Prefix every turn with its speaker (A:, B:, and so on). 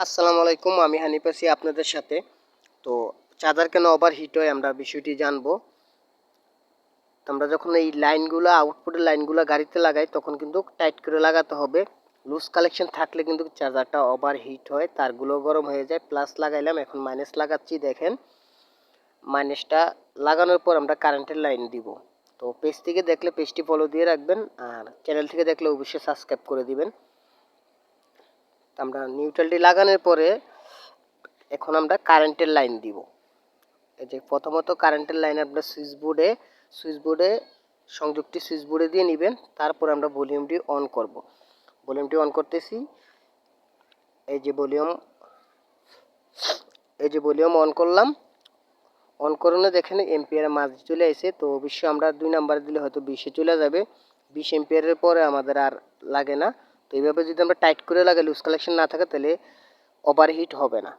A: আসসালামু আলাইকুম, আমি হানিফ আছি আপনাদের সাথে। তো চার্জার কেন ওভারহিট হয় আমরা বিষয়টি জানবো। তো আমরা যখন এই লাইনগুলো আউটপুটের লাইনগুলো গাড়িতে লাগাই তখন কিন্তু টাইট করে লাগাতে হবে। লুজ কালেকশন থাকলে কিন্তু চার্জারটা ওভারহিট হয়, তারগুলো গরম হয়ে যায়। প্লাস লাগাইলাম, এখন মাইনাস লাগাচ্ছি। দেখেন, মাইনাসটা লাগানোর পর আমরা কারেন্টের লাইন দিব। তো পেজ থেকে দেখলে পেজটি ফলো দিয়ে রাখবেন, আর চ্যানেল থেকে দেখলে অবশ্যই সাবস্ক্রাইব করে দিবেন। আমরা নিউট্রালটি লাগানোর পরে এখন আমরা কারেন্টের লাইন দিব। এই যে প্রথমত কারেন্টের লাইন আপনার সুইচ বোর্ডে সংযোগটি সুইচ বোর্ডে দিয়ে নেবেন। তারপর আমরা ভলিউমটি অন করব। ভলিউমটি অন করতেছি। এই যে ভলিউম অন করলাম। অন করলে দেখেন এম্পিয়ার মাঝে চলে আসে। তো অবশ্যই আমরা 2 নাম্বার দিলে হয়তো 20-এ চলে যাবে। 20 এম্পিয়ারের পরে আমাদের আর লাগে না। তো এইভাবে যদি আমরা টাইট করে লাগাই, লুজ কালেকশন না থাকে, তাহলে ওভারহিট হবে না।